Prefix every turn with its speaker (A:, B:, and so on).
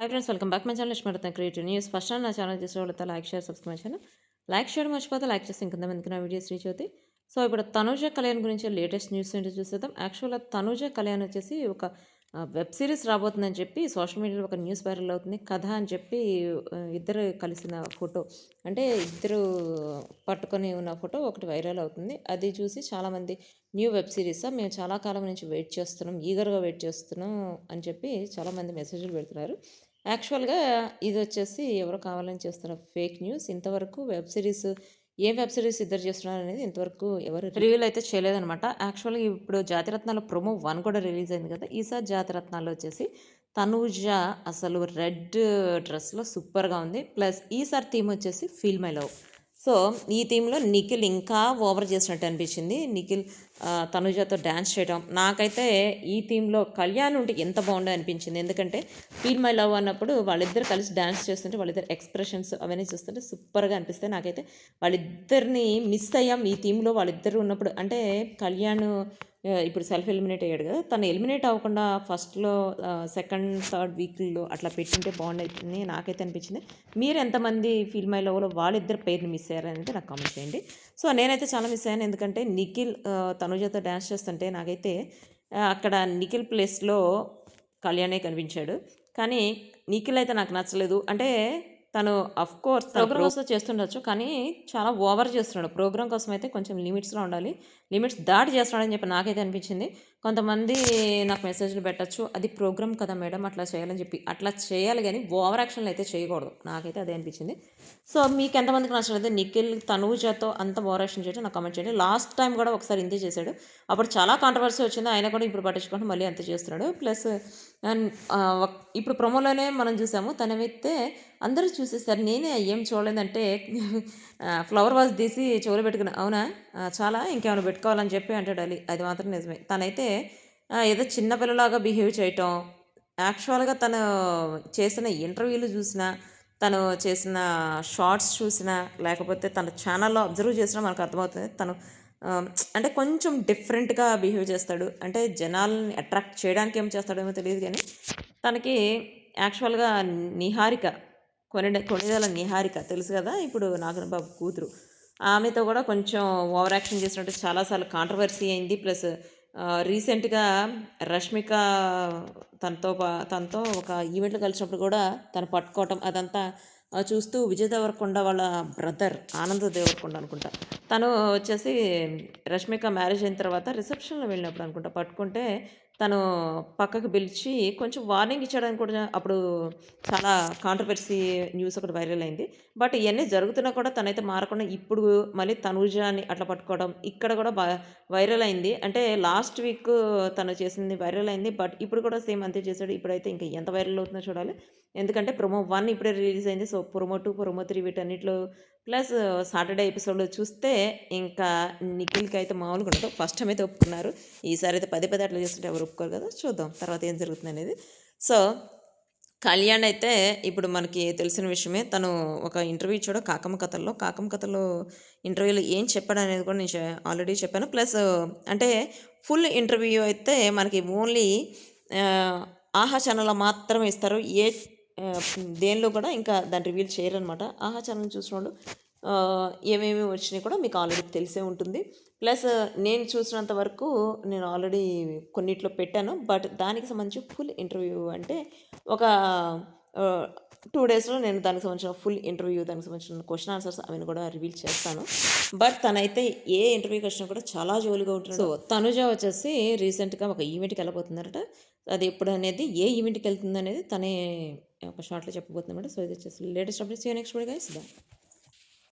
A: Hi friends, welcome back my channel Lakshmi creative news. First time నా channel చేసే వాళ్ళతో like share subscribe చేయను. Like చేయడం మర్చిపోతే లైక్ చేసి ఇంకొంతమందికి నా వీడియోస్ రీచ్ అవుతాయి. సో ఇప్పుడు తనూజ కళ్యాణ్ గురించి లేటెస్ట్ న్యూస్ ఏంటో చూసేద్దాం. యాక్చువల్గా తనూజ కళ్యాణ్ వచ్చేసి ఒక వెబ్ సిరీస్ రాబోతుందని చెప్పి సోషల్ మీడియాలో ఒక న్యూస్ వైరల్ అవుతుంది. కథ అని చెప్పి ఇద్దరు కలిసిన ఫోటో, అంటే ఇద్దరు పట్టుకొని ఉన్న ఫోటో ఒకటి వైరల్ అవుతుంది. అది చూసి చాలామంది న్యూ వెబ్ సిరీసా, మేము చాలా కాలం నుంచి వెయిట్ చేస్తున్నాం, ఈగర్గా వెయిట్ చేస్తున్నాం అని చెప్పి చాలామంది మెసేజ్లు పెడుతున్నారు. యాక్చువల్‌గా ఇదొచ్చేసి ఎవరో కావాలని చేస్తున్న ఫేక్ న్యూస్. ఇంతవరకు వెబ్ సిరీస్ ఇద్దరు చేస్తున్నారనేది ఇంతవరకు ఎవరు రివీల్ అయితే చేయలేదనమాట. యాక్చువల్‌గా ఇప్పుడు 'జాతిరత్నాలు' ప్రోమో 1 కూడా రిలీజ్ అయింది కదా! ఈసారి 'జాతిరత్నాల్లో' వచ్చేసి తనూజ అసలు రెడ్ డ్రెస్‌లో సూపర్‌గా ఉంది. ప్లస్ ఈసారి థీమ్ వచ్చేసి 'ఫీల్ మై లవ్'. సో, ఈ థీమ్‌లో నిఖిల్ ఇంకా ఓవర్ చేసినట్టు అనిపించింది. నిఖిల్ తనుజతో డాన్స్ చేయడం. నాకైతే ఈ థీమ్‌లో కళ్యాణ్ ఉంటే ఎంత బాగుండో అనిపించింది. ఎందుకంటే 'ఫీల్ మై లవ్' అన్నప్పుడు వాళ్ళిద్దరూ కలిసి డాన్స్ చేస్తుంటే వాళ్ళిద్దరి ఎక్స్‌ప్రెషన్స్ అవన్నీ చూస్తుంటే సూపర్‌గా అనిపిస్తాయి. నాకైతే వాళ్ళిద్దరిని మిస్ అయ్యాం ఈ థీమ్‌లో వాళ్ళిద్దరూ ఉన్నప్పుడు. అంటే కళ్యాణ్ ఇప్పుడు సెల్ఫ్ ఎలిమినేట్ అయ్యాడు కదా! తను ఎలిమినేట్ అవ్వకుండా ఫస్ట్‌లో సెకండ్, థర్డ్ వీక్‌లో అట్లా పెట్టుంటే బాగుండేదని నాకైతే అనిపించింది. మీరు ఎంతమంది 'ఫీల్ మై లవ్'లో వాళ్ళిద్దరి పేరుని మిస్ అయ్యారనేది నాకు కామెంట్ చేయండి. సో, నేనైతే చాలా మిస్ అయ్యాను. ఎందుకంటే నిఖిల్ తనుజతో డాన్స్ చేస్తుంటే నాకైతే అక్కడ నిఖిల్ ప్లేస్‌లో కళ్యాణే కనిపించాడు. కానీ నిఖిల్ అయితే నాకు నచ్చలేదు. అంటే తను ఆఫ్‌కోర్స్ ప్రోగ్రామ్ కోసం చేస్తుండొచ్చు. కానీ చాలా ఓవర్ చేస్తున్నాడు. ప్రోగ్రామ్ కోసం అయితే కొంచెం లిమిట్స్‌లో ఉండాలి. లిమిట్స్ దాటి చేస్తున్నాడని చెప్పి నాకైతే అనిపించింది. కొంతమంది నాకు మెసేజ్‌లు పెట్టొచ్చు. అది ప్రోగ్రామ్ కదా మేడం, అట్లా చేయాలని చెప్పి. అట్లా చేయాలి గానీ ఓవర్ యాక్షన్‌లు అయితే చేయకూడదు. నాకైతే అదే అనిపించింది. సో, మీకెంతమందికి నచ్చలేదు నిఖిల్ తనూజతో అంత ఓవర్ యాక్షన్ చేయడం నాకు కామెంట్ చేయండి. లాస్ట్ టైమ్ కూడా ఒకసారి ఇంతే చేశాడు. అప్పుడు చాలా కాంట్రవర్సీ వచ్చింది. అయినా కూడా ఇప్పుడు పట్టించుకుంటూ మళ్ళీ అంతే చేస్తున్నాడు. ప్లస్ ఇప్పుడు ప్రోమోలోనే మనం చూసాము. తనవైతే అందరూ చూసేసారు. నేనే ఏం చూడలేదంటే ఫ్లవర్ వాజ్ తీసి చెవులో పెట్టుకున్నా. అవునా? చాలా ఇంకేమైనా పెట్టుకోవాలని చెప్పి అంటాడు అలీ. అది మాత్రం నిజమే. తనైతే ఏదో చిన్న పిల్లలాగా బిహేవ్ చేయటం, యాక్చువల్‌గా తను చేసిన ఇంటర్వ్యూలు చూసినా, తను చేసిన షార్ట్స్ చూసినా, లేకపోతే తన ఛానల్‌లో అబ్జర్వ్ చేసినా మనకు అర్థమవుతుంది. తను అంటే కొంచెం డిఫరెంట్‌గా బిహేవ్ చేస్తాడు. అంటే జనాల్ని అట్రాక్ట్ చేయడానికి ఏం చేస్తాడేమో తెలీదు గానీ, తనకి యాక్చువల్‌గా నిహారిక కొణిదెల నిహారిక తెలుసు కదా! ఇప్పుడు నాగన్ బాబు కూతురు. ఆమెతో కూడా కొంచెం ఓవర్ యాక్షన్ చేసినట్టు చాలా సార్లు కాంట్రవర్సీ అయింది. ప్లస్ రీసెంట్‌గా రష్మిక తనతో ఒక ఈవెంట్‌లో కలిసినప్పుడు కూడా తను పట్టుకోవటం అదంతా చూస్తూ విజయ్ దేవరకొండ వాళ్ళ బ్రదర్ ఆనంద్ దేవరకొండ అనుకుంటా. తను వచ్చేసి రష్మిక మ్యారేజ్ అయిన తర్వాత రిసెప్షన్‌లో వెళ్ళినప్పుడు అనుకుంటా పట్టుకుంటే తను పక్కకు పిలిచి కొంచెం వార్నింగ్ ఇచ్చాడని కూడా అప్పుడు చాలా కాంట్రవర్సీ న్యూస్ ఒకటి వైరల్ అయింది. బట్ ఇయన్నీ జరుగుతున్నా కూడా తనైతే మారకుండా ఇప్పుడు మళ్ళీ తనూజని అట్లా పట్టుకోవడం ఇక్కడ కూడా వైరల్ అయింది. అంటే లాస్ట్ వీక్ తను చేసింది వైరల్ అయింది. బట్ ఇప్పుడు కూడా సేమ్ అంతే చేశాడు. ఇప్పుడైతే ఇంకా ఎంత వైరల్ అవుతుందో చూడాలి. ఎందుకంటే ప్రోమో 1 ఇప్పుడే రిలీజ్ అయింది. సో, ప్రోమో 2, ప్రోమో 3 వీటన్నిటిలో ప్లస్ సాటర్‌డే ఎపిసోడ్‌లో చూస్తే ఇంకా నిఖిల్‌కి అయితే మామూలుగా ఉండదు. ఫస్ట్ టైమ్ అయితే ఒప్పుకున్నారు. ఈసారి అయితే పదే పదే అట్లా చేస్తుంటే ఎవరు ఒప్పుకోరు కదా! చూద్దాం తర్వాత ఏం జరుగుతుందనేది. సో, కళ్యాణ్ అయితే ఇప్పుడు మనకి తెలిసిన విషయమే. తను ఒక ఇంటర్వ్యూ ఇచ్చాడు 'కాకమ్మ కథల్లో'. 'కాకమ్మ కథల్లో' ఇంటర్వ్యూలో ఏం చెప్పాడనేది కూడా నేను ఆల్రెడీ చెప్పాను. ప్లస్ అంటే ఫుల్ ఇంటర్వ్యూ అయితే మనకి ఓన్లీ ఆహ్, 'ఆహా' ఛానెల్‌లో మాత్రమే ఇస్తారు. ఆహ్, దేనిలో కూడా ఇంకా దాన్ని రివీల్ చేయరనమాట. 'ఆహా' ఛానెల్ చూసినోళ్ళు ఏమేమి వచ్చినాయి కూడా మీకు ఆల్రెడీ తెలిసే ఉంటుంది. ప్లస్ నేను చూసినంత వరకు నేను ఆల్రెడీ కొన్నిట్లో పెట్టాను. బట్ దానికి సంబంధించి ఫుల్ ఇంటర్వ్యూ అంటే ఒక 2 డేస్‌లో నేను దానికి సంబంధించిన ఫుల్ ఇంటర్వ్యూ, దానికి సంబంధించిన క్వెషన్ ఆన్సర్స్ అవన్నీ కూడా రివీల్ చేస్తాను. బట్ తనైతే ఏ ఇంటర్వ్యూకి వచ్చినా కూడా చాలా జోల్‌గా ఉంటున్నాడు. సో, తనుజ వచ్చేసి రీసెంట్‌గా ఒక ఈవెంట్‌కి వెళ్ళబోతుందట. అది ఎప్పుడనేది, ఏ ఈవెంట్‌కి వెళ్తుందనేది తనే ఒక షార్ట్‌లో చెప్పబోతుందన్నమాట. సో, ఇది వచ్చేసి latest updates. See you next video guys. By.